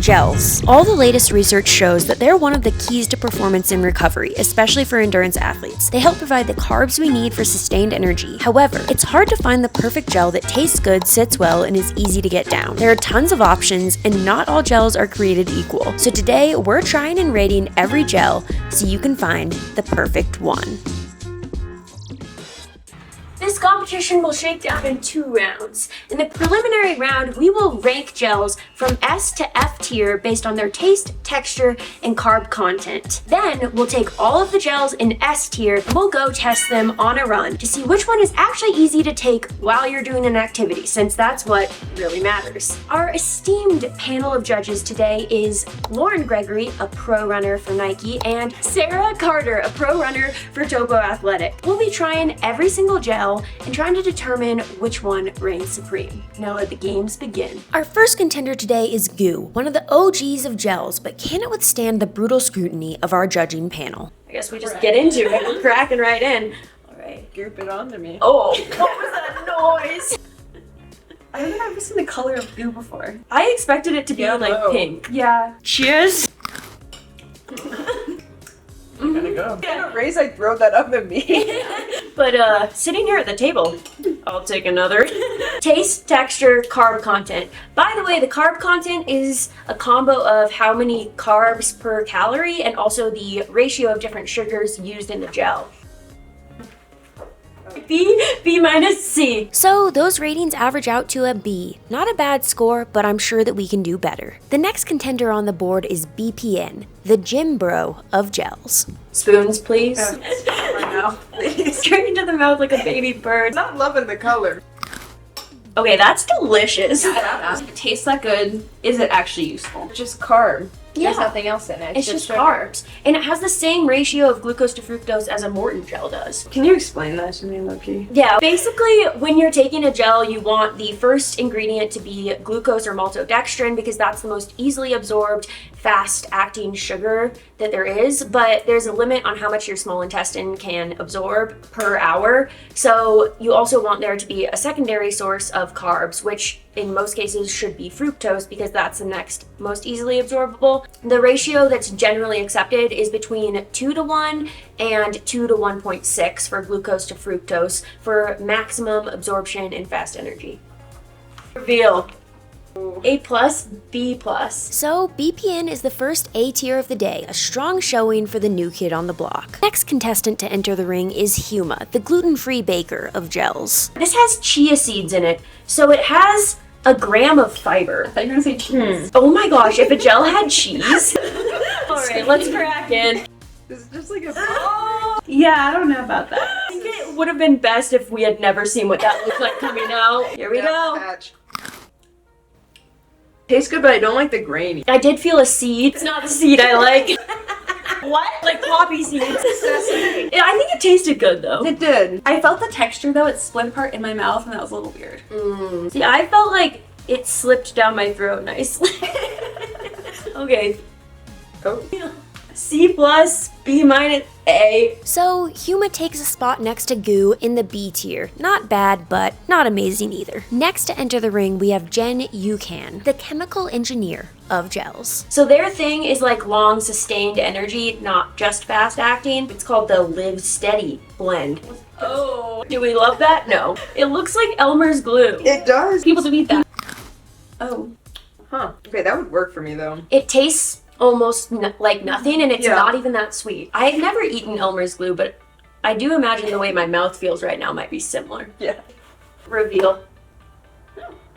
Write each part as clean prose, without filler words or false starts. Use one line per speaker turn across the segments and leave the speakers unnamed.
Gels. All the latest research shows that they're one of the keys to performance and recovery, especially for endurance athletes. They help provide the carbs we need for sustained energy. However, it's hard to find the perfect gel that tastes good, sits well, and is easy to get down. There are tons of options, and not all gels are created equal. So today, we're trying and rating every gel so you can find the perfect one. This competition will shake down in 2 rounds. In the preliminary round, we will rank gels from S to F tier based on their taste, texture, and carb content. Then we'll take all of the gels in S tier and we'll go test them on a run to see which one is actually easy to take while you're doing an activity, since that's what really matters. Our esteemed panel of judges today is Lauren Gregory, a pro runner for Nike, and Sarah Carter, a pro runner for Topo Athletic. We'll be trying every single gel and trying to determine which one reigns supreme. Now let the games begin. Our first contender today is Goo, one of the OGs of gels, but can it withstand the brutal scrutiny of our judging panel? I guess we just get into it. We're cracking right in. All right.
Group it onto me.
Oh, what was that noise?
I haven't ever seen the color of Goo before.
I expected it to be like pink.
Yeah.
Cheers.
Gotta go. What kind of race I throw that up at me?
But sitting here at the table, I'll take another. Taste, texture, carb content. By the way, the carb content is a combo of how many carbs per calorie and also the ratio of different sugars used in the gel. B minus C. So those ratings average out to a B. Not a bad score, but I'm sure that we can do better. The next contender on the board is BPN, the gym bro of gels. Spoons, please.
Right now.
Straight into the mouth like a baby bird.
Not loving the color.
Okay, that's delicious.
It tastes that good. Is it actually useful?
Just carb.
Yeah.
There's nothing else in it.
It's just
sugar.
carbs. And it has the same ratio of glucose to fructose as a Maurten gel does.
Can you explain that to me, Loki?
Yeah, basically when you're taking a gel, you want the first ingredient to be glucose or maltodextrin because that's the most easily absorbed, fast-acting sugar that there is, but there's a limit on how much your small intestine can absorb per hour. So you also want there to be a secondary source of carbs, which in most cases should be fructose because that's the next most easily absorbable. The ratio that's generally accepted is between 2 to 1 and 2 to 1.6 for glucose to fructose for maximum absorption and fast energy. Reveal. A+, B+. So BPN is the first A tier of the day, a strong showing for the new kid on the block. Next contestant to enter the ring is Huma, the gluten-free baker of gels. This has chia seeds in it, so it has a gram of fiber.
I thought you were gonna say cheese.
Oh my gosh, if a gel had cheese. Alright, let's crack in.
This is just like a...
Yeah, I don't know about that.
I think it would have been best if we had never seen what that looked like coming out. Here we go.
Patch. Tastes good, but I don't like the grainy.
I did feel a seed. It's not the seed I like. What? Like poppy seeds. Yeah, I think it tasted good though.
It did.
I felt the texture though, it split apart in my mouth and that was a little weird.
See, I felt like it slipped down my throat nicely. Okay.
Oh.
C+, B-, A. So Huma takes a spot next to Goo in the B tier. Not bad, but not amazing either. Next to enter the ring, we have Jen Ukan, the chemical engineer of gels. So their thing is like long sustained energy, not just fast acting. It's called the Live Steady blend. Oh, do we love that? No. It looks like Elmer's glue.
It does.
People do eat that.
Oh.
Huh. Okay, that would work for me though.
It tastes almost like nothing, and it's
Yeah.
not even that sweet. I've never eaten Elmer's glue, but I do imagine the way my mouth feels right now might be similar.
Yeah.
Reveal.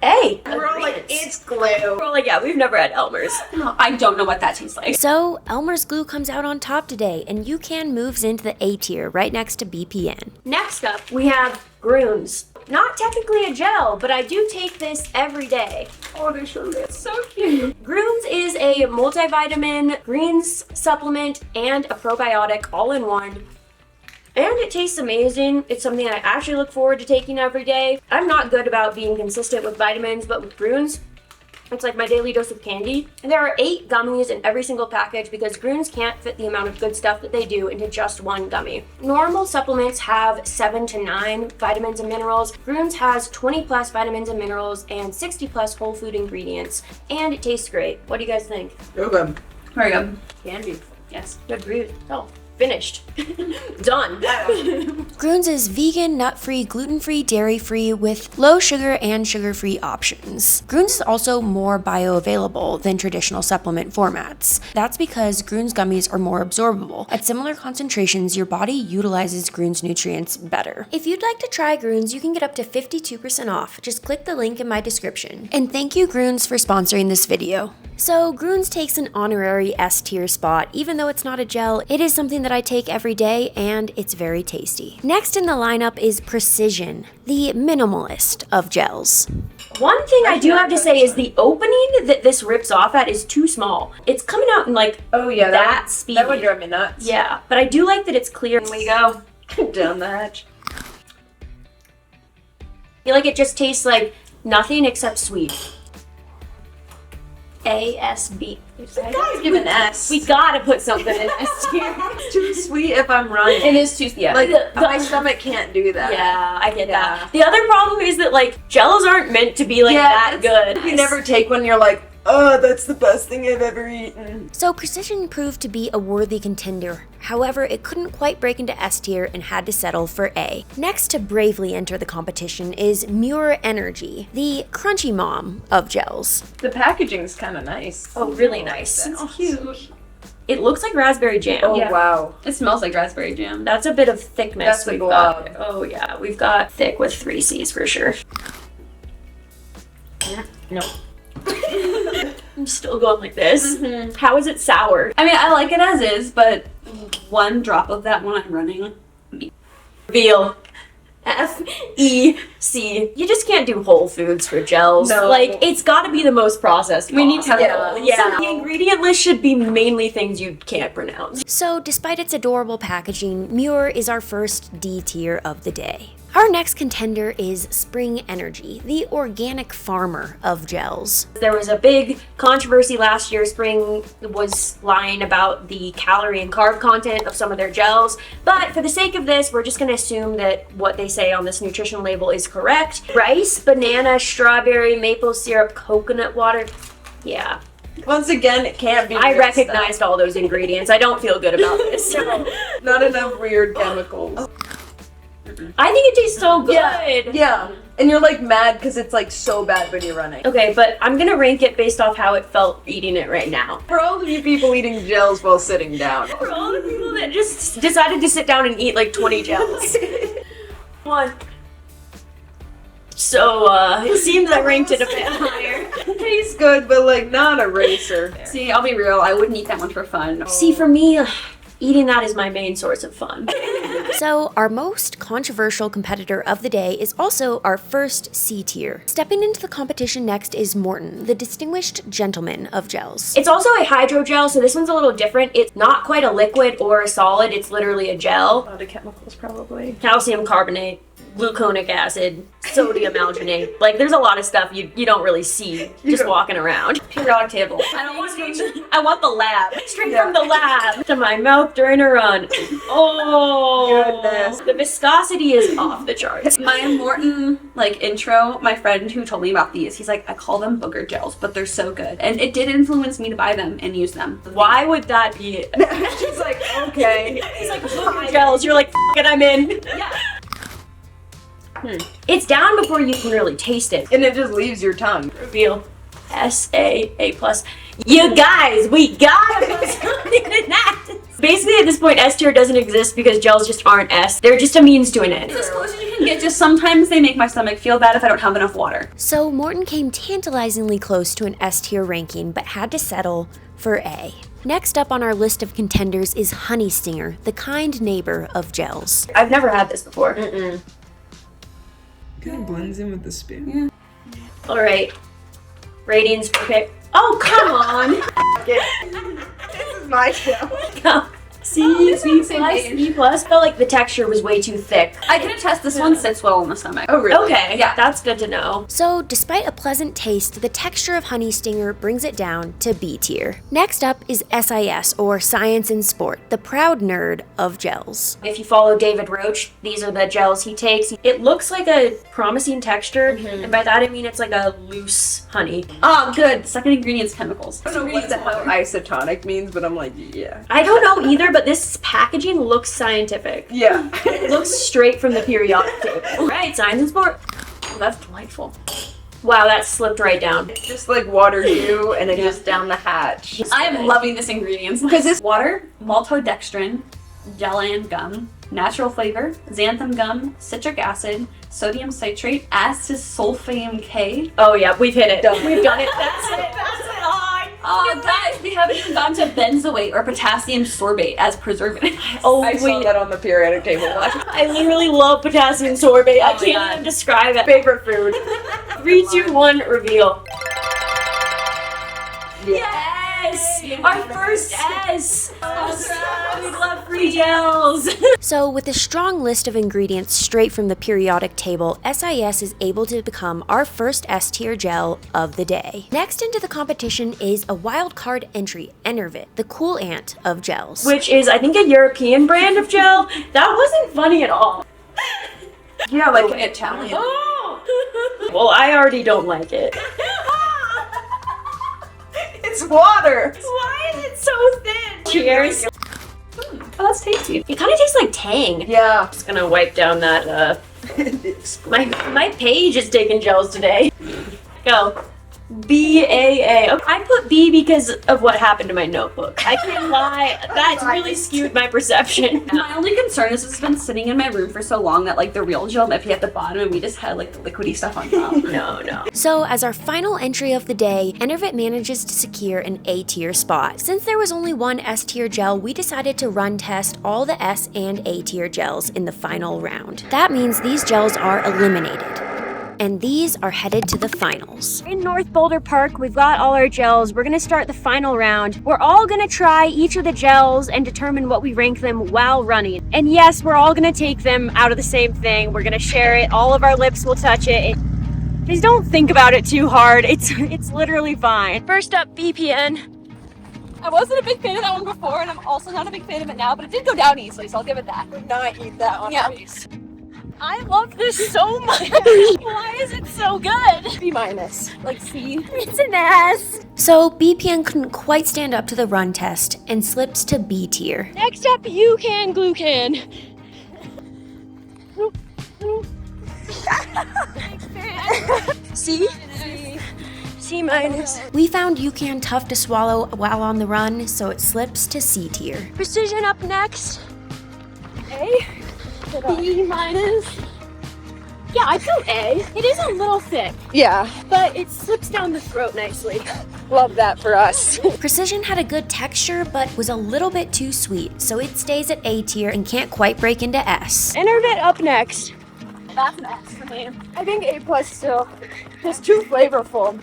Hey!
We're all like,
agreements.
it's glue.
We're all like, yeah, we've never had Elmer's.
No, I don't know what that tastes like.
So, Elmer's glue comes out on top today, and Ukan moves into the A tier, right next to BPN. Next up, we have Gruns. Not technically a gel, but I do take this every day.
Oh, they showed it.
So cute.
Gruns is a multivitamin, greens supplement, and a probiotic all in one. And it tastes amazing. It's something I actually look forward to taking every day. I'm not good about being consistent with vitamins, but with Gruns, It's like my daily dose of candy. And there are 8 gummies in every single package because Gruns can't fit the amount of good stuff that they do into just one gummy. Normal supplements have 7 to 9 vitamins and minerals. Gruns has 20 plus vitamins and minerals and 60 plus whole food ingredients. And it tastes great. What do you guys think?
Ukan.
Very good.
Candy.
Yes.
Good breed. Oh, finished. Done.
Gruns is vegan, nut-free, gluten-free, dairy-free with low sugar and sugar-free options. Gruns is also more bioavailable than traditional supplement formats. That's because Gruns gummies are more absorbable. At similar concentrations, your body utilizes Gruns nutrients better. If you'd like to try Gruns, you can get up to 52% off. Just click the link in my description. And thank you, Gruns, for sponsoring this video. So Gruns takes an honorary S tier spot. Even though it's not a gel, it is something that I take every day and it's very tasty. Next in the lineup is Precision, the minimalist of gels.
One thing I do have to say is the opening that this rips off at is too small. It's coming out in like that speed.
That would drive me nuts.
Yeah, but I do like that it's clear. Here we go.
Down the hatch.
I feel like it just tastes like nothing except sweet. ASB.
Guys, give an S.
We gotta put something in S tier.
It's too sweet if I'm running.
It is too, yeah.
Like, my stomach can't do that.
Yeah, I get that. The other problem is that like gels aren't meant to be like that good.
You never take one, you're like, oh, that's the best thing I've ever eaten.
So Precision proved to be a worthy contender. However, it couldn't quite break into S tier and had to settle for A. Next to bravely enter the competition is Muir Energy, the crunchy mom of gels.
The packaging's kind of nice.
Oh, really nice.
It's cute.
It looks like raspberry jam.
Oh,
Yeah.
wow.
It smells like raspberry jam.
That's a bit of thickness.
That's a
we've
glob.
got. Oh yeah, we've got thick with 3 C's for sure. No. I'm still going like this.
Mm-hmm.
How is it sour?
I mean, I like it as is, but one drop of that when I'm running.
Veal. FEC. You just can't do whole foods for gels.
No.
Like, it's gotta be the most processed
We need
possible.
tentacles.
Yeah. The ingredient list should be mainly things you can't pronounce.
So despite its adorable packaging, Muir is our first D tier of the day. Our next contender is Spring Energy, the organic farmer of gels.
There was a big controversy last year. Spring was lying about the calorie and carb content of some of their gels. But for the sake of this, we're just gonna assume that what they say on this nutrition label is correct. Rice, banana, strawberry, maple syrup, coconut water. Yeah.
Once again, it can't be.
I
weird
recognized
stuff.
all those ingredients. I don't feel good about this.
Not enough weird chemicals.
I think it tastes so good.
Yeah. And you're like mad because it's like so bad when you're running.
Okay, but I'm gonna rank it based off how it felt eating it right now.
For all of you people eating gels while sitting down.
For all the people that just decided to sit down and eat like 20 gels. 1. So, it seems I ranked it a bit higher.
Tastes good, but like not a racer.
See, I'll be real, I wouldn't eat that one for fun.
See, for me, eating that is my main source of fun.
So our most controversial competitor of the day is also our first C tier. Stepping into the competition next is Maurten, the distinguished gentleman of gels.
It's also a hydrogel, so this one's a little different. It's not quite a liquid or a solid, it's literally a gel.
A lot of chemicals, probably.
Calcium carbonate, gluconic acid, sodium alginate. Like, there's a lot of stuff you don't really see just walking around. Periodic table. I don't want to. I want the lab. Straight from the lab to my mouth during a run. Oh,
Goodness.
the viscosity is off the charts.
My Maurten intro, my friend who told me about these, he's like, I call them booger gels, but they're so good. And it did influence me to buy them and use them.
Why would that be?
She's like, okay.
It's like booger gels. You're like, F it, I'm in. Yeah. It's down before you can really taste it.
And it just leaves your tongue.
Reveal. A+. You guys, we gotta put something in that. Basically, at this point, S tier doesn't exist because gels just aren't S. They're just a means to an end.
It's as close as you can get, just sometimes they make my stomach feel bad if I don't have enough water.
So Maurten came tantalizingly close to an S tier ranking, but had to settle for A. Next up on our list of contenders is Honey Stinger, the kind neighbor of gels.
I've never had this before.
Kind of blends in with the spoon.
All right. Ratings for pick. Oh, come on.
This is my show.
Come. C plus. Felt like the texture was way too thick.
I can attest this one sits well in the stomach.
Oh, really?
Okay,
Yeah.
that's good to know.
So, despite a pleasant taste, the texture of Honey Stinger brings it down to B tier. Next up is SIS, or Science in Sport, the proud nerd of gels.
If you follow David Roach, these are the gels he takes. It looks like a promising texture, and by that I mean it's like a loose honey.
Oh, good. Second ingredient's chemicals.
I don't know what the hell isotonic means, but I'm like, yeah.
I don't know either, but this packaging looks scientific.
Yeah.
It looks straight from the periodic table. Right, Science and Sport.
Oh, that's delightful.
Wow, that slipped right down.
Just like water you and then just down the hatch.
I am loving this ingredients because it's water, maltodextrin, gelatin gum, natural flavor, xanthan gum, citric acid, sodium citrate, acesulfame K.
Oh yeah, we've hit it.
Done.
We've done it. That's it. That's it.
Guys, we haven't even gone to benzoate or potassium sorbate as preservative.
Oh,
I saw
wait.
that on the periodic table.
I literally love potassium sorbate. I
my
can't
God.
even describe it.
Favorite food.
3, 2, 1, reveal.
Yeah.
Yes! Our first S! We love free gels!
So, with a strong list of ingredients straight from the periodic table, SIS is able to become our first S tier gel of the day. Next into the competition is a wild card entry, Enervit, the cool ant of gels.
Which is, I think, a European brand of gel. That wasn't funny at all.
Yeah, like
Italian.
Oh! Well, I already don't like it.
it's water.
Why is it so thin? Cheers.
Oh, that's tasty.
It kind of tastes like Tang.
Yeah.
Just gonna wipe down that, my page is taking gels today. Go. BAA. Okay, I put B because of what happened to my notebook. I can't lie. That's really skewed my perception.
My only concern is it's been sitting in my room for so long that like the real gel might be at the bottom and we just had like the liquidy stuff on top.
No.
So, as our final entry of the day, Enervit manages to secure an A tier spot. Since there was only one S tier gel, we decided to run test all the S and A tier gels in the final round. That means these gels are eliminated. And these are headed to the finals.
In North Boulder Park, we've got all our gels. We're gonna start the final round. We're all gonna try each of the gels and determine what we rank them while running. And yes, we're all gonna take them out of the same thing. We're gonna share it. All of our lips will touch it. Just don't think about it too hard. It's literally fine. First up, BPN.
I wasn't a big fan of that one before and I'm also not a big fan of it now, but it did go down easily, so I'll give it that.
Would not eat that on
Yeah.
face.
I love this so much. Why is it so good?
B minus.
Like C.
It's an S.
So, BPN couldn't quite stand up to the run test and slips to B tier.
Next up, Ukan Glucan. C? C minus.
We found Ukan tough to swallow while on the run, so it slips to C tier.
Precision up next. A. B minus. Yeah, I feel A. It is a little thick,
Yeah.
but it slips down the throat nicely.
Love that for us.
Precision had a good texture, but was a little bit too sweet, so it stays at A tier and can't quite break into S.
Enervit up next.
That's an S for me.
I think A plus still. It's too flavorful.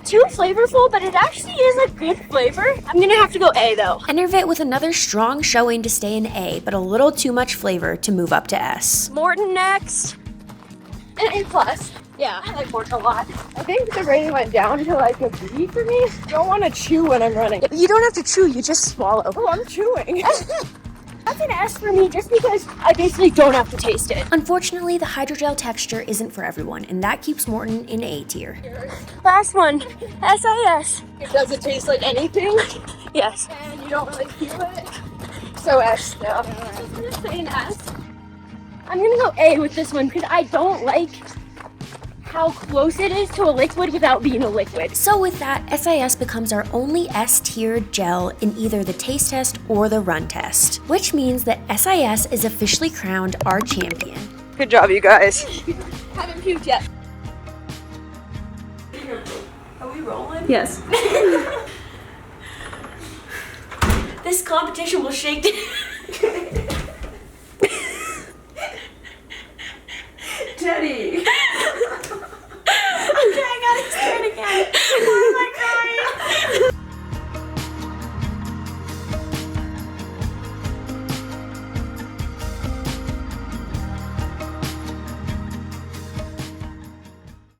Too flavorful, but it actually is a good flavor. I'm gonna have to go A though.
Enervit with another strong showing to stay in A, but a little too much flavor to move up to S.
Maurten next.
An A plus.
Yeah.
I like Maurten a lot.
I think the rating went down to like a B for me. Don't want to chew when I'm running.
You don't have to chew, you just swallow.
Oh, I'm chewing.
That's an S for me just because I basically don't have to taste it.
Unfortunately, the hydrogel texture isn't for everyone, and that keeps Maurten in A tier.
Last one, SIS.
Does it taste like anything?
Yes.
And you don't really feel it? So S now.
I'm gonna say an S. I'm gonna go A with this one because I don't like how close it is to a liquid without being a liquid.
So with that, SIS becomes our only S tier gel in either the taste test or the run test, which means that SIS is officially crowned our champion.
Good job, you guys.
Haven't puked yet.
Are we rolling?
Yes.
This competition will shake.